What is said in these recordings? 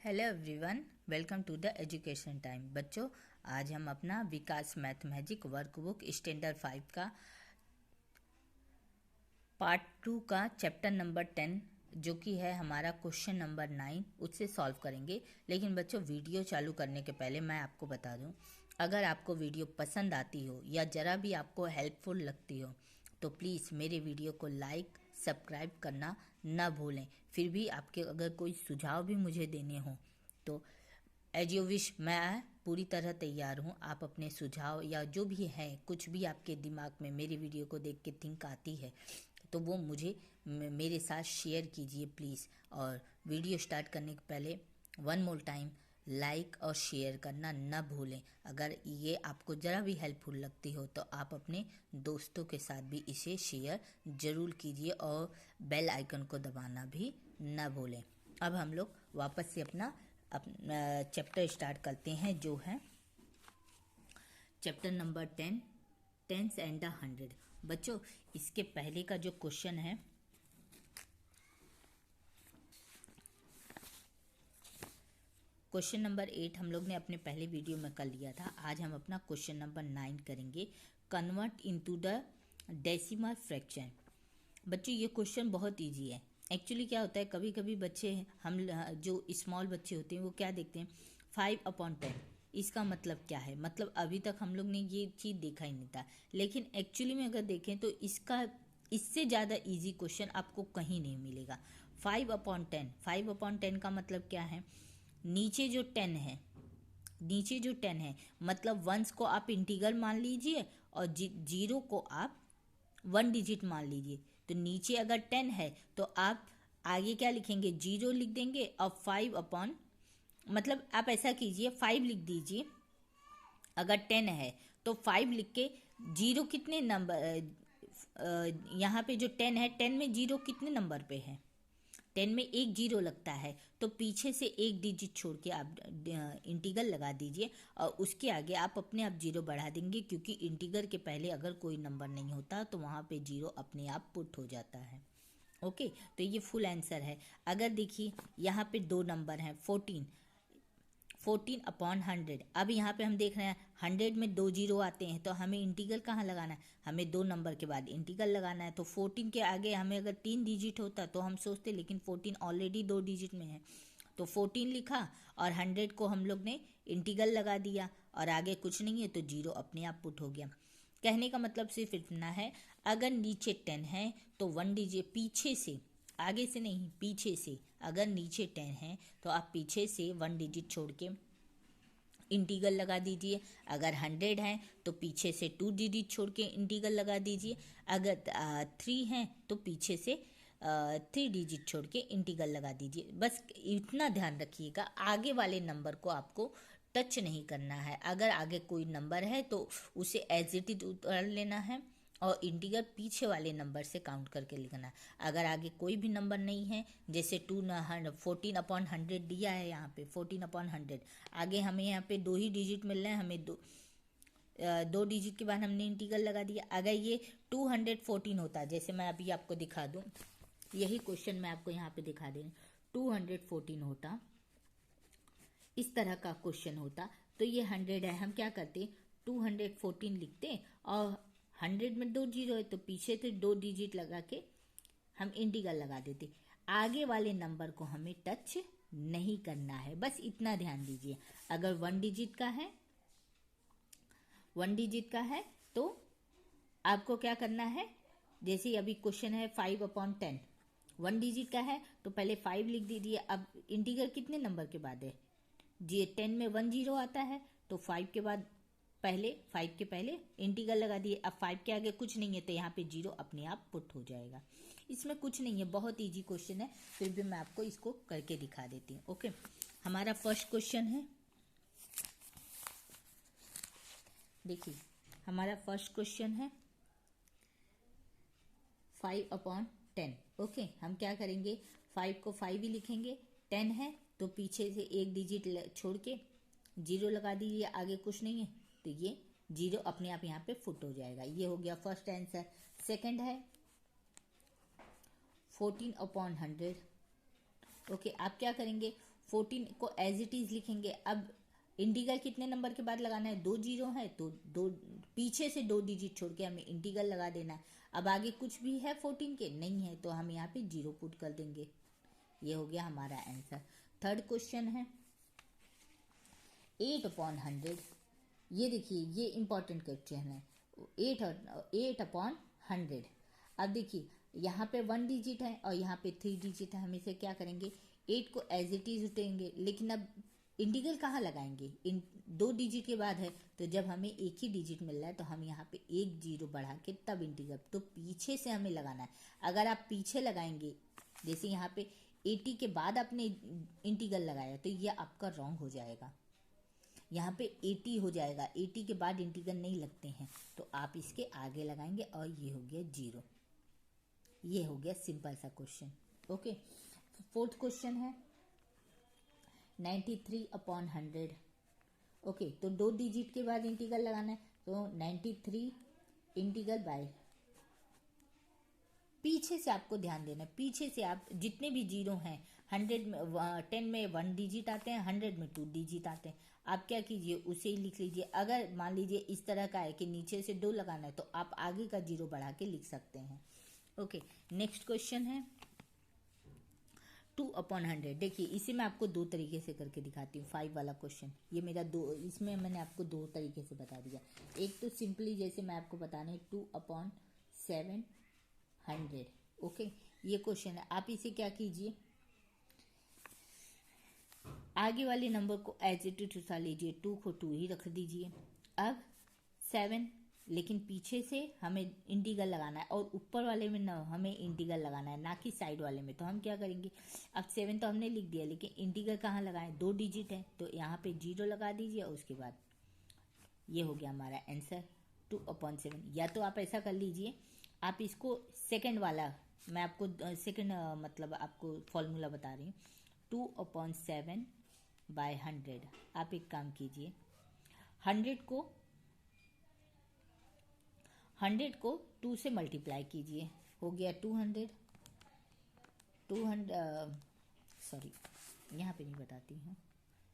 Hello everyone, welcome to the education time. बच्चों, आज हम अपना Vikas math magic workbook standard 5 का पार्ट 2 का चैप्टर नंबर 10 जो कि है हमारा क्वेश्चन नंबर 9 उससे सॉल्व करेंगे। लेकिन बच्चों, वीडियो चालू करने के पहले मैं आपको बता दूं, अगर आपको वीडियो पसंद आती हो या ज़रा भी आपको हेल्पफुल लगती हो तो प्लीज़ मेरे वीडियो को लाइक सब्सक्राइब करना ना भूलें। फिर भी आपके अगर कोई सुझाव भी मुझे देने हो तो एज यू विश, मैं पूरी तरह तैयार हूँ। आप अपने सुझाव या जो भी है, कुछ भी आपके दिमाग में मेरी वीडियो को देख के थिंक आती है तो वो मुझे मेरे साथ शेयर कीजिए प्लीज़। और वीडियो स्टार्ट करने के पहले वन मोर टाइम लाइक और शेयर करना ना भूलें। अगर ये आपको ज़रा भी हेल्पफुल लगती हो तो आप अपने दोस्तों के साथ भी इसे शेयर ज़रूर कीजिए और बेल आइकन को दबाना भी ना भूलें। अब हम लोग वापस से अपना चैप्टर स्टार्ट करते हैं जो है chapter number 10 tens and the 100। बच्चों, इसके पहले का जो क्वेश्चन है क्वेश्चन नंबर 8 हम लोग ने अपने पहले वीडियो में कर लिया था। आज हम अपना क्वेश्चन नंबर 9 करेंगे, convert into the decimal fraction. बच्चों, ये क्वेश्चन बहुत इजी है। एक्चुअली क्या होता है, कभी कभी बच्चे हम जो स्मॉल बच्चे होते हैं वो क्या देखते हैं 5/10। इसका मतलब क्या है, मतलब अभी तक हम लोग ने ये चीज़ देखा ही नहीं था। लेकिन एक्चुअली में अगर देखें तो इससे ज़्यादा इजी क्वेश्चन आपको कहीं नहीं मिलेगा। 5/10, 5/10 का मतलब क्या है, नीचे जो 10 है मतलब वंस को आप इंटीग्रल मान लीजिए और जीरो को आप 1 डिजिट मान लीजिए। तो नीचे अगर 10 है तो आप आगे क्या लिखेंगे, 0 लिख देंगे और 5 मतलब आप ऐसा कीजिए 5 लिख दीजिए। अगर 10 है तो 5 लिख के जीरो कितने नंबर, यहाँ पे जो 10 है 10 में जीरो कितने नंबर पे है, 10 में एक जीरो लगता है तो पीछे से एक डिजिट छोड़ के आप इंटीग्रल लगा दीजिए और उसके आगे आप अपने आप जीरो बढ़ा देंगे, क्योंकि इंटीग्रल के पहले अगर कोई नंबर नहीं होता तो वहाँ पे जीरो अपने आप पुट हो जाता है। ओके, तो ये फुल आंसर है। अगर देखिए यहाँ पे दो नंबर हैं 14/100। अब यहाँ पे हम देख रहे हैं 100 में दो जीरो आते हैं तो हमें इंटीग्रल कहाँ लगाना है, हमें दो नंबर के बाद इंटीग्रल लगाना है। तो 14 के आगे हमें अगर 3 डिजिट होता तो हम सोचते, लेकिन 14 ऑलरेडी 2 डिजिट में है तो 14 लिखा और 100 को हम लोग ने इंटीग्रल लगा दिया और आगे कुछ नहीं है तो जीरो अपने आप पुट हो गया। कहने का मतलब सिर्फ इतना है, अगर नीचे 10 है तो 1 डिजिट पीछे से, आगे से नहीं पीछे से, अगर नीचे 10 है तो आप पीछे से 1 डिजिट छोड़ के इंटीग्रल लगा दीजिए। अगर 100 है तो पीछे से 2 डिजिट छोड़ के इंटीग्रल लगा दीजिए। अगर 3 है तो पीछे से 3 डिजिट छोड़ के इंटीग्रल लगा दीजिए। बस इतना ध्यान रखिएगा, आगे वाले नंबर को आपको टच नहीं करना है। अगर आगे कोई नंबर है तो उसे एज इट इज उतार लेना है और इंटीग्रल पीछे वाले नंबर से काउंट करके लिखना है। अगर आगे कोई भी नंबर नहीं है, जैसे 14/100 दिया है, यहाँ पे 14/100, आगे हमें यहाँ पे दो ही डिजिट मिल रहे हैं, हमें दो डिजिट के बाद हमने इंटीग्रल लगा दिया। अगर ये 214 होता, जैसे मैं अभी आपको दिखा दूँ, यही क्वेश्चन मैं आपको यहाँ पे दिखा दे रही हूँ, 214 होता, इस तरह का क्वेश्चन होता तो ये 100 है, हम क्या करते 214 लिखते और 100 में दो जीरो है तो पीछे से 2 डिजिट लगा के हम इंटीग्रल लगा देते। आगे वाले नंबर को हमें टच नहीं करना है, बस इतना ध्यान दीजिए। अगर 1 डिजिट का है तो आपको क्या करना है, जैसे अभी क्वेश्चन है 5/10, 1 डिजिट का है तो पहले 5 लिख दीजिए। अब इंटीग्रल कितने नंबर के बाद है, जी 10 में 1 जीरो आता है तो 5 के पहले इंटीग्रल लगा दिए। अब 5 के आगे कुछ नहीं है तो यहाँ पे जीरो अपने आप पुट हो जाएगा। इसमें कुछ नहीं है, बहुत इजी क्वेश्चन है, फिर भी मैं आपको इसको करके दिखा देती हूँ। ओके, हमारा फर्स्ट क्वेश्चन है, देखिए हमारा फर्स्ट क्वेश्चन है 5/10। ओके, हम क्या करेंगे, 5 को 5 ही लिखेंगे, 10 है तो पीछे से एक डिजिट छोड़ के जीरो लगा दीजिए, आगे कुछ नहीं है तो ये जीरो अपने आप यहाँ पे फुट हो जाएगा। ये हो गया फर्स्ट आंसर। सेकंड है 14/100। ओके, आप क्या करेंगे, 14 को एज इट इज लिखेंगे। अब इंटीग्रल कितने नंबर के बाद लगाना है, 2 जीरो है तो दो पीछे से 2 डिजिट छोड़ के हमें इंटीग्रल लगा देना है। अब आगे कुछ भी है 14 के नहीं है तो हम यहाँ पे 0 पुट कर देंगे। ये हो गया हमारा आंसर। थर्ड क्वेश्चन है 8/100। ये देखिए ये इंपॉर्टेंट क्वेश्चन है। 8/100। अब देखिए यहाँ पे 1 डिजिट है और यहाँ पे 3 डिजिट है। हम इसे क्या करेंगे, 8 को एज इट इज उठाएंगे, लेकिन अब इंटीग्रल कहाँ लगाएंगे, इन 2 डिजिट के बाद है तो जब हमें एक ही डिजिट मिल रहा है तो हम यहाँ पे 1 जीरो बढ़ा के तब इंटीग्रल, तो पीछे से हमें लगाना है। अगर आप पीछे लगाएंगे, जैसे यहाँ पे 80 के बाद आपने इंटीग्रल लगाया तो ये आपका रॉन्ग हो जाएगा। यहाँ पे 80 हो जाएगा, 80 के बाद इंटीग्रल नहीं लगते हैं तो आप इसके आगे लगाएंगे और ये हो गया 0। ये हो गया सिंपल सा क्वेश्चन। ओके, फोर्थ क्वेश्चन है 93/100। ओके, तो 2 डिजिट के बाद इंटीग्रल लगाना है तो 93 इंटीग्रल बाय, पीछे से आपको ध्यान देना है, पीछे से आप जितने भी जीरो हैं 100 में 10 में 1 डिजिट आते हैं, 100 में 2 डिजिट आते हैं। आप क्या कीजिए उसे ही लिख लीजिए। अगर मान लीजिए इस तरह का है कि नीचे से 2 लगाना है तो आप आगे का 0 बढ़ा के लिख सकते हैं। ओके, नेक्स्ट क्वेश्चन है 2/100। देखिए इसे मैं आपको 2 तरीके से करके दिखाती हूँ। 5 वाला क्वेश्चन ये मेरा 2, इसमें मैंने आपको 2 तरीके से बता दिया। एक तो सिंपली जैसे मैं आपको बता रही हूँ 2/700। ओके, ये क्वेश्चन है। आप इसे क्या कीजिए, आगे वाले नंबर को एज इट इज उठा लीजिए, 2 को 2 ही रख दीजिए। अब 7, लेकिन पीछे से हमें इंटीग्रल लगाना है और ऊपर वाले में ना हमें इंटीग्रल लगाना है, ना कि साइड वाले में। तो हम क्या करेंगे, अब 7 तो हमने लिख दिया लेकिन इंटीग्रल कहाँ लगाएं, 2 डिजिट है तो यहाँ पे 0 लगा दीजिए और उसके बाद ये हो गया हमारा आंसर 2/7। या तो आप ऐसा कर लीजिए, आप इसको सेकंड वाला, मैं आपको सेकंड मतलब आपको फॉर्मूला बता रही हूँ, 2/7/100। आप एक काम कीजिए, 100 को 2 से मल्टीप्लाई कीजिए, हो गया 200। सॉरी यहाँ पे नहीं बताती हूँ,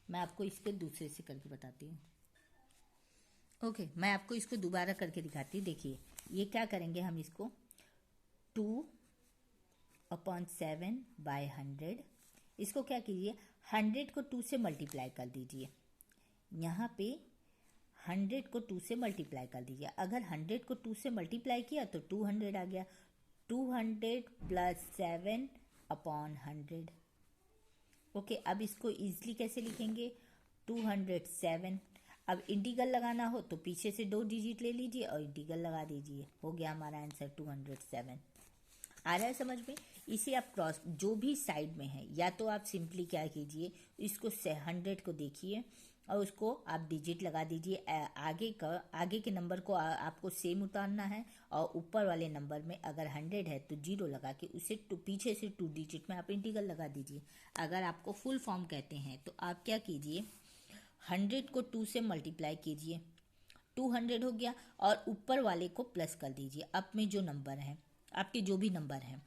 मैं आपको इसके दूसरे से करके बताती हूँ। ओके, मैं आपको इसको दोबारा करके दिखाती हूँ। देखिए ये क्या करेंगे, हम इसको 2/7/100, इसको क्या कीजिए 100 को 2 से मल्टीप्लाई कर दीजिए। यहाँ पे 100 को 2 से मल्टीप्लाई कर दीजिए। अगर 100 को 2 से मल्टीप्लाई किया तो 200 आ गया। 200 + 7/100। ओके, अब इसको इजीली कैसे लिखेंगे, 207। अब इंटीग्रल लगाना हो तो पीछे से 2 डिजिट ले लीजिए और इंटीग्रल लगा दीजिए, हो गया हमारा आंसर 207। आ रहा है समझ में। इसे आप क्रॉस जो भी साइड में है, या तो आप सिंपली क्या कीजिए, इसको 100 को देखिए और उसको आप डिजिट लगा दीजिए। आगे के नंबर को आपको सेम उतारना है और ऊपर वाले नंबर में अगर 100 है तो 0 लगा के उसे पीछे से 2 डिजिट में आप इंटीग्रल लगा दीजिए। अगर आपको फुल फॉर्म कहते हैं तो आप क्या कीजिए, 100 को 2 से मल्टीप्लाई कीजिए, 200 हो गया और ऊपर वाले को प्लस कर दीजिए। अप में जो नंबर है, आपके जो भी नंबर हैं,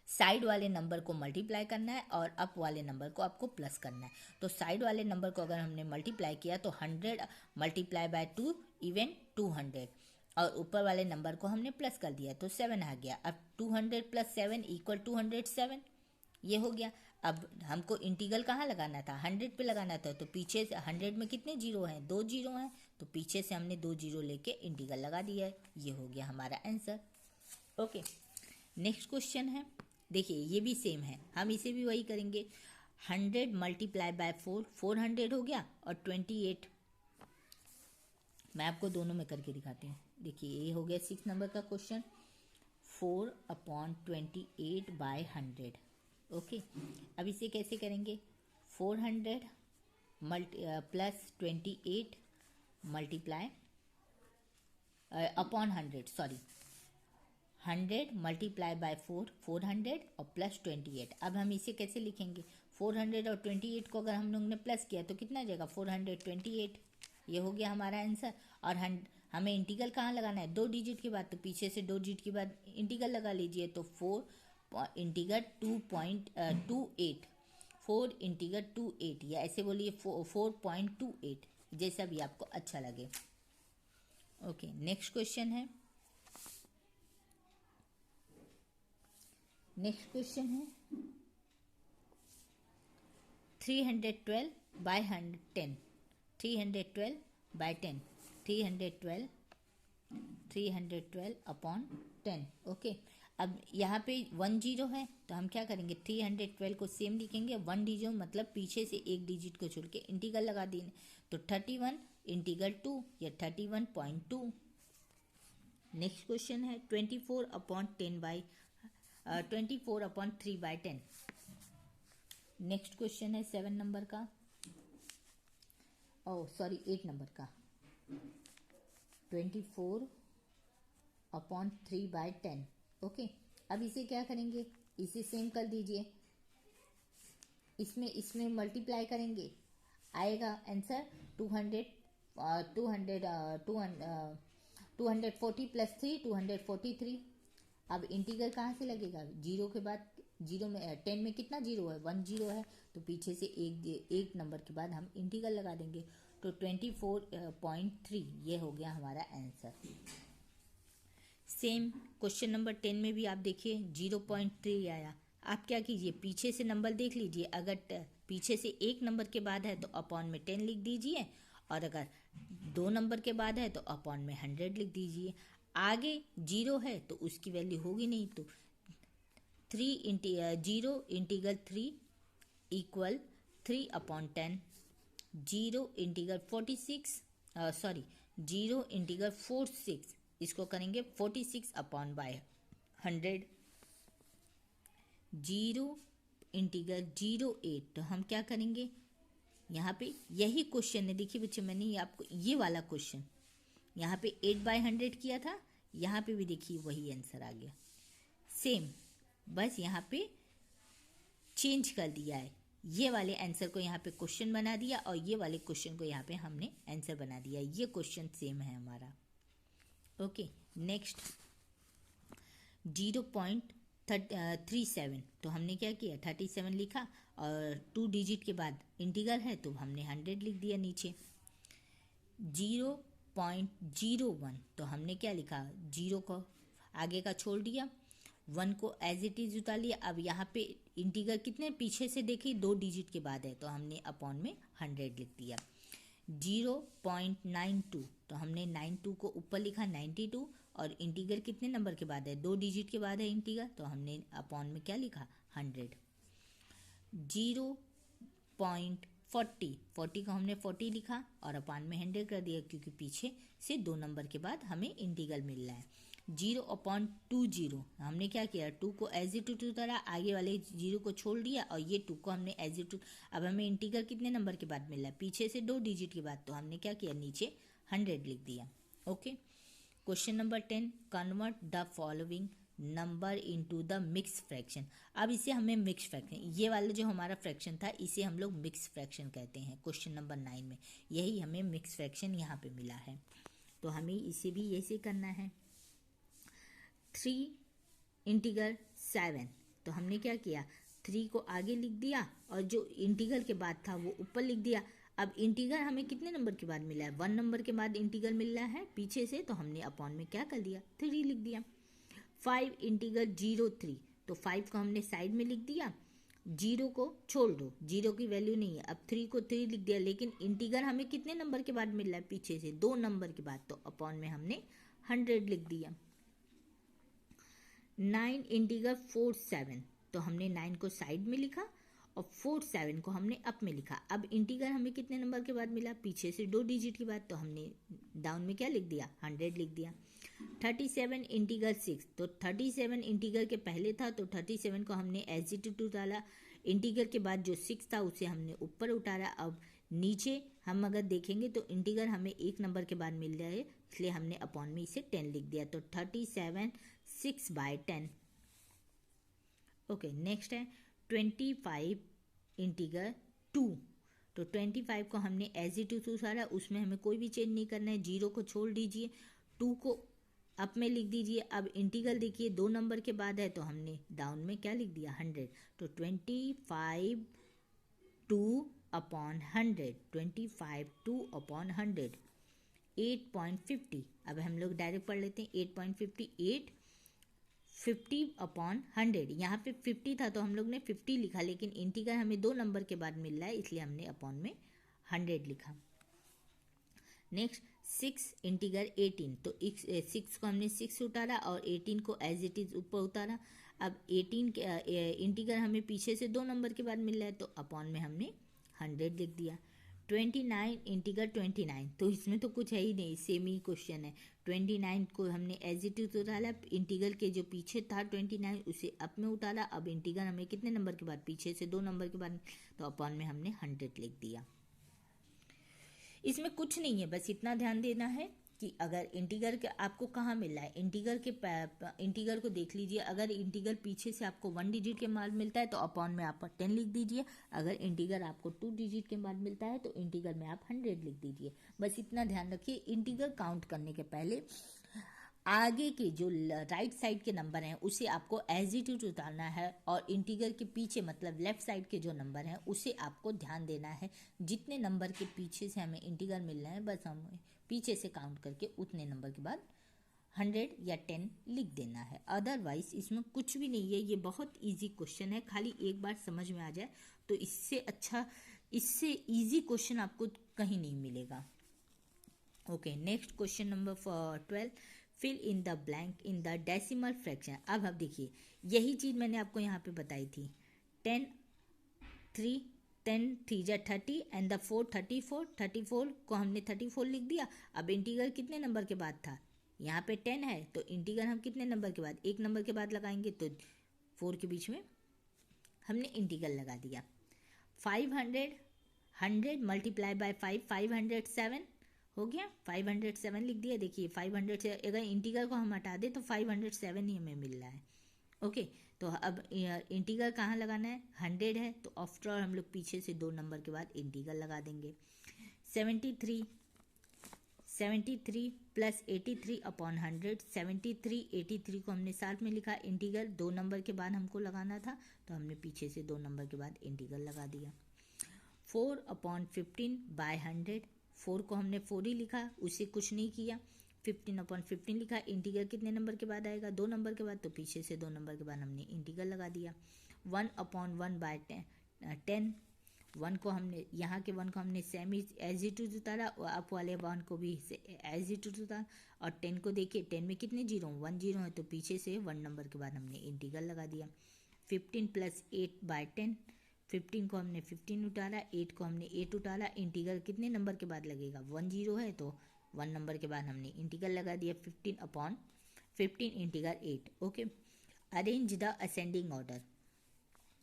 साइड वाले नंबर को मल्टीप्लाई करना है और अप वाले नंबर को आपको प्लस करना है। तो साइड वाले नंबर को अगर हमने मल्टीप्लाई किया तो 100 × 2 इवन 200, और ऊपर वाले नंबर को हमने प्लस कर दिया तो 7 आ गया। अब 200 + 7 = 207, ये हो गया। अब हमको इंटीग्रल कहाँ लगाना था, 100 पे लगाना था, तो पीछे से 100 में कितने जीरो हैं, 2 जीरो हैं, तो पीछे से हमने 2 जीरो लेके इंटीग्रल लगा दिया है। ये हो गया हमारा आंसर। ओके, नेक्स्ट क्वेश्चन है, देखिए ये भी सेम है, हम इसे भी वही करेंगे। 100 × 4, 400 हो गया, और 28, मैं आपको दोनों में करके दिखाती हूँ। देखिए ये हो गया 6 नंबर का क्वेश्चन, 4/28/100। ओके, अब इसे कैसे करेंगे, 400 + 28 मल्टीप्लाई अपॉन 100, सॉरी 100 × 4, 400 और प्लस 28। अब हम इसे कैसे लिखेंगे, 400 और 28 को अगर हम लोग ने प्लस किया तो कितना आ जाएगा, 428। ये हो गया हमारा आंसर। और हमें इंटीग्रल कहाँ लगाना है, 2 डिजिट के बाद, तो पीछे से 2 डिजिट के बाद इंटीग्रल लगा लीजिए। तो 4 इंटीग्रल 2.28, 4/2/8 या ऐसे बोलिए 4.28, जैसा भी आपको अच्छा लगे। ओके, नेक्स्ट क्वेश्चन है। नेक्स्ट क्वेश्चन है 312/10। 312/10, 312/10। ओके, अब यहाँ पे 1 0 है तो हम क्या करेंगे, 312 को सेम लिखेंगे, 1 डिजिट मतलब पीछे से एक डिजिट को छोड़ के इंटीग्रल लगा देंगे, तो 31/2 या 31.2। नेक्स्ट क्वेश्चन है 24/3/10। नेक्स्ट क्वेश्चन है 7 नंबर का, 8 नंबर का, 24/3/10। ओके, अब इसे क्या करेंगे, इसे सेम कर दीजिए, इसमें मल्टीप्लाई करेंगे, आएगा आंसर 240 + 3 243। अब इंटीग्रल कहाँ से लगेगा, जीरो के बाद, जीरो में 10 में कितना जीरो है, 1 0 है, तो पीछे से एक नंबर के बाद हम इंटीग्रल लगा देंगे, तो 24.3 ये हो गया हमारा आंसर। सेम क्वेश्चन नंबर 10 में भी आप देखिए 0.3 आया। आप क्या कीजिए, पीछे से नंबर देख लीजिए, अगर पीछे से एक नंबर के बाद है तो अपॉन में 10 लिख दीजिए, और अगर 2 नंबर के बाद है तो अपॉन में 100 लिख दीजिए। आगे 0 है तो उसकी वैल्यू होगी नहीं, तो 0 = 3/10। 0 × 46, इसको करेंगे 46/100। 0 × 08, तो हम क्या करेंगे, यहाँ पे यही क्वेश्चन है, देखिए बच्चे मैंने आपको ये वाला क्वेश्चन यहाँ पे 8/100 किया था, यहाँ पे भी देखिए वही आंसर आ गया सेम, बस यहाँ पे चेंज कर दिया है, ये वाले आंसर को यहाँ पे क्वेश्चन बना दिया और ये वाले क्वेश्चन को यहाँ पे हमने आंसर बना दिया, ये क्वेश्चन सेम है हमारा। ओके, नेक्स्ट 0.37, तो हमने क्या किया, 37 लिखा और 2 डिजिट के बाद इंटीग्रल है तो हमने 100 लिख दिया नीचे। 0.01, तो हमने क्या लिखा, 0 को आगे का छोड़ दिया, 1 को एज इट इज उतार लिया। अब यहाँ पे इंटीग्रल कितने पीछे से देखिए 2 डिजिट के बाद है तो हमने अपॉन में 100 लिख दिया। 0.92, तो हमने 92 को ऊपर लिखा 92, और इंटीग्रल कितने नंबर के बाद है, 2 डिजिट के बाद है इंटीग्रल, तो हमने अपॉन में क्या लिखा 100। 0.40, 40 को हमने 40 लिखा और अपॉन में 100 कर दिया, क्योंकि पीछे से 2 नंबर के बाद हमें इंटीग्रल मिल रहा है। 0.20, हमने क्या किया, 2 को एज इट इज उतारा, आगे वाले 0 को छोड़ दिया और ये 2 को हमने एज इट। अब हमें इंटीग्रल कितने नंबर के बाद मिल रहा है, पीछे से 2 डिजिट के बाद, तो हमने क्या किया, नीचे 100 लिख दिया। Okay, question number 10, convert the following number into the mix fraction. अब इसे हमें मिक्स फ्रैक्शन, ये वाला जो हमारा फ्रैक्शन था इसे हम लोग मिक्स फ्रैक्शन कहते हैं। क्वेश्चन नंबर 9 में यही हमें मिक्स फ्रैक्शन यहाँ पे मिला है, तो हमें इसे भी ऐसे करना है। 3/7, तो हमने क्या किया, 3 को आगे लिख दिया और जो इंटीग्रल के बाद था वो ऊपर लिख दिया। अब इंटीग्रल हमें कितने नंबर के बाद मिला है, 1 नंबर के बाद इंटीग्रल मिल रहा है पीछे से, तो हमने अपॉन में क्या कर दिया, 3 लिख दिया। 5/03, तो 5 को हमने साइड में लिख दिया, 0 को छोड़ दो, 0 की वैल्यू नहीं है। अब 3 को 3 लिख दिया, लेकिन इंटीग्रल हमें कितने नंबर के बाद मिल रहा है, पीछे से 2 नंबर के बाद, तो अपॉन में हमने 100 लिख दिया। 9/47, तो हमने 9 को साइड में लिखा और 47 को हमने अप में लिखा। अब इंटीग्रल हमें कितने नंबर के बाद मिला, पीछे से 2 डिजिट के बाद, तो हमने डाउन में क्या लिख दिया, 100 लिख दिया। 37/6, तो 37 इंटीग्रल के पहले था तो 37 को हमने एज इट इज उतारा, इंटीग्रल के बाद जो 6 था उसे हमने ऊपर उतारा। अब नीचे हम अगर देखेंगे तो इंटीग्रल हमें 1 नंबर के बाद मिल रहा है, इसलिए हमने अपॉन में इसे 10 लिख दिया, तो 37 6/10। ओके, नेक्स्ट है 25/2, तो 25 को हमने एज इट इज उतारा, उसमें हमें कोई भी चेंज नहीं करना है। 0 को छोड़ दीजिए, 2 को अप में लिख दीजिए। अब इंटीग्रल देखिए 2 नंबर के बाद है तो हमने डाउन में क्या लिख दिया, 100, तो 25 2/100, 25 2/100, 8.50। अब हम लोग डायरेक्ट पढ़ लेते हैं 8.58, 50/100। यहाँ पे 50 था तो हम लोग ने 50 लिखा, लेकिन इंटीगर हमें 2 नंबर के बाद मिल रहा है इसलिए हमने अपॉन में 100 लिखा। नेक्स्ट 6 इंटीगर 18, तो 6 को हमने 6 उतारा और 18 को एज इट इज़ ऊपर उतारा। अब 18 के इंटीगर हमें पीछे से 2 नंबर के बाद मिल रहा है तो अपॉन में हमने 100 लिख दिया। 29 इंटीगर 29, तो इसमें तो कुछ है ही नहीं, सेम ही क्वेश्चन है। 29 को हमने एज इट इज उतारा, इंटीगर के जो पीछे था 29 उसे अप में उतारा। अब इंटीगर हमें कितने नंबर के बाद, पीछे से 2 नंबर के बाद, तो अपॉन में हमने 100 लिख दिया। इसमें कुछ नहीं है, बस इतना ध्यान देना है कि अगर इंटीगर के आपको कहाँ मिल रहा है, इंटीगर को देख लीजिए। अगर इंटीगर पीछे से आपको 1 डिजिट के बाद मिलता है तो अपॉन में आप 10 लिख दीजिए। अगर इंटीगर आपको 2 डिजिट के बाद मिलता है तो इंटीगर में आप 100 लिख दीजिए। बस इतना ध्यान रखिए, इंटीगर काउंट करने के पहले आगे के जो राइट साइड के नंबर हैं उसे आपको एज इट इज उतारना है, और इंटीगर के पीछे मतलब लेफ्ट साइड के जो नंबर हैं उसे आपको ध्यान देना है। जितने नंबर के पीछे से हमें इंटीगर मिल रहे हैं बस हमें पीछे से काउंट करके उतने नंबर के बाद 100 या 10 लिख देना है। अदरवाइज इसमें कुछ भी नहीं है, ये बहुत इजी क्वेश्चन है। खाली एक बार समझ में आ जाए तो इससे इजी क्वेश्चन आपको कहीं नहीं मिलेगा। Okay, next question number 12, fill in the blank in the decimal fraction. अब देखिए यही चीज़ मैंने आपको यहाँ पे बताई थी। 10 3 जा 30 एंड द 4 34, 34 को हमने 34 लिख दिया। अब इंटीगर कितने नंबर के बाद था, यहाँ पे 10 है तो इंटीगर हम कितने नंबर के बाद, 1 नंबर के बाद लगाएंगे, तो 4 के बीच में हमने इंटीगर लगा दिया। 500 100 मल्टीप्लाई बाय 5, 507 हो गया, 507 लिख दिया। देखिए 500 से अगर इंटीगर को हम हटा दें तो 507 ही हमें मिल रहा है। ओके, तो अब इंटीगर कहाँ लगाना है, 100 है तो आफ्टर ऑल हम लोग पीछे से 2 नंबर के बाद इंटीगर लगा देंगे। 73 प्लस 83/100, 73 83 को हमने साथ में लिखा। इंटीगर 2 नंबर के बाद हमको लगाना था तो हमने पीछे से 2 नंबर के बाद इंटीगर लगा दिया। 4/15/100, 4 को हमने 4 ही लिखा, उसे कुछ नहीं किया। 15/15 लिखा। इंटीगर कितने नंबर के बाद आएगा, 2 नंबर के बाद, तो पीछे से 2 नंबर के बाद हमने इंटीगर लगा दिया। 1/1/10, 1 को हमने यहाँ के 1 को हमने सेम ही एज इट इज उतारा, और अप वाले 1 को भी एज इट इज उतारा। और 10 को देखिए, 10 में कितने जीरो, 1 जीरो है तो पीछे से 1 नंबर के बाद हमने इंटीगर लगा दिया। 15 प्लस 8/10, 15 को हमने 15 उतारा, 8 को हमने 8 उतारा। इंटीगर कितने नंबर के बाद लगेगा, 1 जीरो है तो 1 नंबर के बाद हमने इंटीगर लगा दिया। 15/15 integer 8। Okay, arrange the ascending order.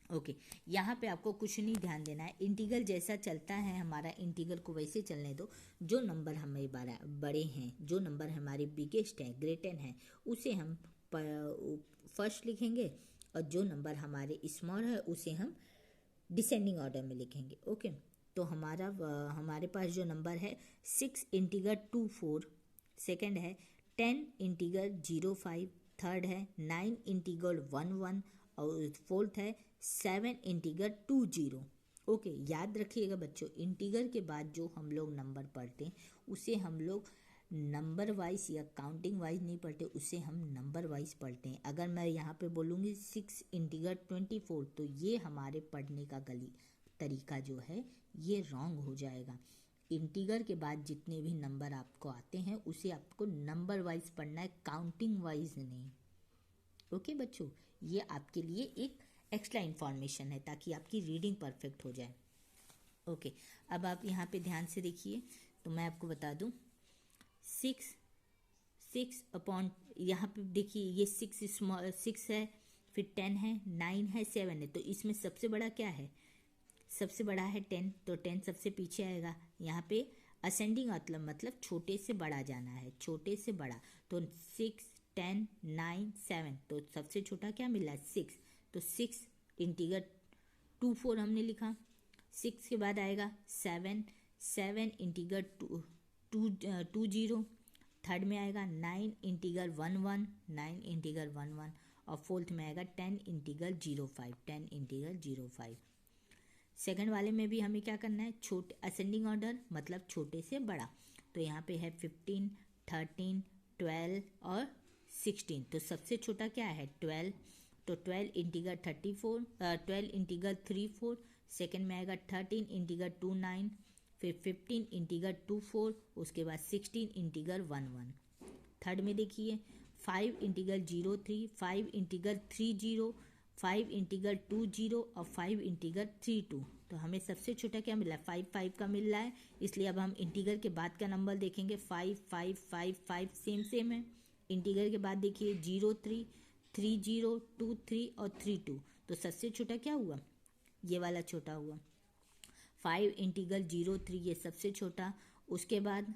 Okay, यहाँ पे आपको कुछ नहीं ध्यान देना है, इंटीगर जैसा चलता है हमारा इंटीगर को वैसे चलने दो। जो नंबर हमें बड़े हैं, जो नंबर हमारे बिगेस्ट हैं, ग्रेटर हैं, उसे हम फर्स्ट लिखेंगे, और जो नंबर हमारे स्मॉल है उसे हम डिसेंडिंग ऑर्डर में लिखेंगे। ओके, तो हमारे पास जो नंबर है 6 इंटीगर 24 सेकंड है, 10 इंटीगर 05 थर्ड है, 9 इंटीगर 11 और फोर्थ है, 7 इंटीगर 20। ओके, याद रखिएगा बच्चों, इंटीगर के बाद जो हम लोग नंबर पढ़ते हैं उसे हम लोग नंबर वाइज या काउंटिंग वाइज नहीं पढ़ते, उसे हम नंबर वाइज पढ़ते हैं। अगर मैं यहाँ पे बोलूँगी 6 इंटीगर 24 तो ये हमारे पढ़ने का तरीका जो है ये रॉन्ग हो जाएगा। इंटीगर के बाद जितने भी नंबर आपको आते हैं उसे आपको नंबर वाइज पढ़ना है, काउंटिंग वाइज नहीं। ओके बच्चों, ये आपके लिए एक एक्स्ट्रा इन्फॉर्मेशन है ताकि आपकी रीडिंग परफेक्ट हो जाए। ओके, अब आप यहाँ पे ध्यान से देखिए तो मैं आपको बता दूँ 6 अपॉन, यहाँ पे देखिए ये 6 है, फिर 10 है, 9 है, 7 है, तो इसमें सबसे बड़ा क्या है, सबसे बड़ा है 10, तो 10 सबसे पीछे आएगा। यहाँ पे असेंडिंग मतलब छोटे से बड़ा जाना है, छोटे से बड़ा, तो 6 10 9 7, तो सबसे छोटा क्या मिला 6, तो 6 इंटीगर 24 हमने लिखा। 6 के बाद आएगा 7 इंटीगर 20, थर्ड में आएगा 9 इंटीगर 11, 9 इंटीगर 11, और फोर्थ में आएगा 10 इंटीगर 05, 10 इंटीगर 05। सेकंड वाले में भी हमें क्या करना है, छोटे असेंडिंग ऑर्डर मतलब छोटे से बड़ा। तो यहाँ पे है 15, 13, 12 और 16। तो सबसे छोटा क्या है 12। तो 12 इंटीगर 34, 12 इंटीगर 34। सेकेंड में आएगा 13 इंटीगर 29, फिर 15 इंटीगर 24, उसके बाद 16 इंटीगर 11। थर्ड में देखिए 5 इंटीगर 03, 5 इंटीगर 30, 5 इंटीगर 20 और 5 इंटीगर 32। तो हमें सबसे छोटा क्या मिला है 5 5 का मिल रहा है, इसलिए अब हम इंटीगर के बाद का नंबर देखेंगे 5 5 5 5 सेम है। इंटीगर के बाद देखिए 03, 30, 23 और 32। तो सबसे छोटा क्या हुआ, ये वाला छोटा हुआ। 5 इंटीगर 03 ये सबसे छोटा, उसके बाद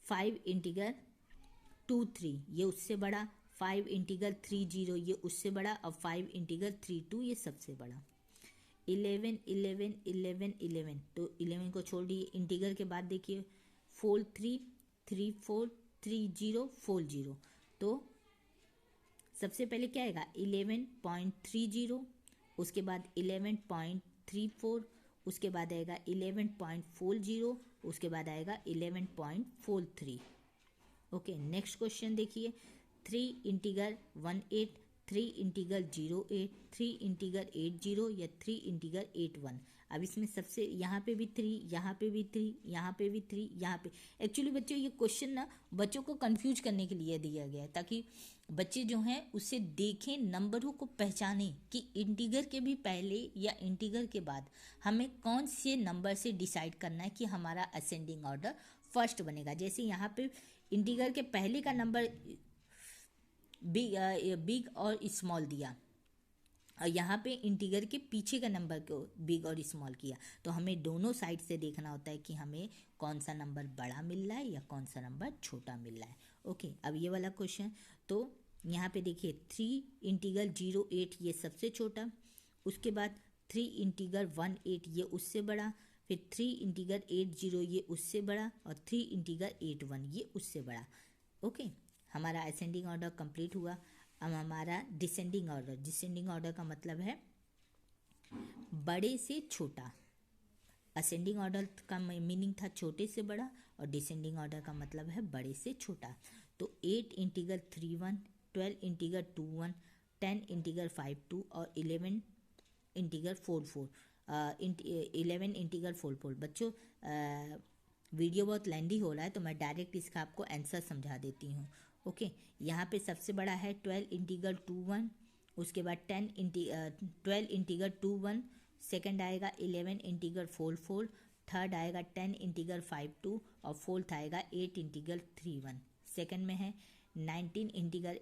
5 इंटीगर 23 ये उससे बड़ा, 5 इंटीगर 30 ये उससे बड़ा, और 5 इंटीगर 32 ये सबसे बड़ा। 11 11 11 11। तो 11 को छोड़ दिए। इंटीगर के बाद देखिए 43 34 30 40। तो सबसे पहले क्या आएगा 11.30, उसके बाद 11.34, उसके बाद आएगा 11.40, उसके बाद आएगा 11.43। ओके, नेक्स्ट क्वेश्चन देखिए 3 इंटीगर 18, 3 इंटीगर 08, 3 इंटीगर 80 या 3 इंटीगर 81। अब इसमें सबसे यहाँ पे भी 3, यहाँ पे भी 3, यहाँ पे भी 3, यहाँ पे। एक्चुअली बच्चों ये क्वेश्चन ना बच्चों को कंफ्यूज करने के लिए दिया गया है, ताकि बच्चे जो हैं उसे देखें, नंबरों को पहचानें कि इंटीगर के भी पहले या इंटीगर के बाद हमें कौन से नंबर से डिसाइड करना है कि हमारा असेंडिंग ऑर्डर फर्स्ट बनेगा। जैसे यहाँ पे इंटीगर के पहले का नंबर बिग और स्मॉल दिया, और यहाँ पे इंटीगर के पीछे का नंबर को बिग और स्मॉल किया। तो हमें दोनों साइड से देखना होता है कि हमें कौन सा नंबर बड़ा मिल रहा है या कौन सा नंबर छोटा मिल रहा है। ओके, अब ये वाला क्वेश्चन, तो यहाँ पे देखिए 3 इंटीगर 08 ये सबसे छोटा, उसके बाद 3 इंटीगर 18 ये उससे बड़ा, फिर 3 इंटीगर 80 ये उससे बड़ा, और 3 इंटीगर 81 ये उससे बड़ा। ओके, हमारा असेंडिंग ऑर्डर कंप्लीट हुआ। अब हमारा डिसेंडिंग ऑर्डर। डिसेंडिंग ऑर्डर का मतलब है बड़े से छोटा। असेंडिंग ऑर्डर का मीनिंग था छोटे से बड़ा, और डिसेंडिंग ऑर्डर का मतलब है बड़े से छोटा। तो 8 इंटीगर 31, 12 इंटीगर 21, 10 इंटीगर 52 और 11 इंटीगर 44। 11 इंटीगर 44। बच्चों वीडियो बहुत लेंदी हो रहा है, तो मैं डायरेक्ट इसका आपको आंसर समझा देती हूँ। ओके, यहाँ पे सबसे बड़ा है 12 इंटीगर 21, उसके बाद 12 इंटीगर 21, सेकंड आएगा 11 इंटीगर 44, थर्ड आएगा 10 इंटीगर 52 और फोर्थ आएगा 8 इंटीगर 31। सेकंड में है 19 इंटीगर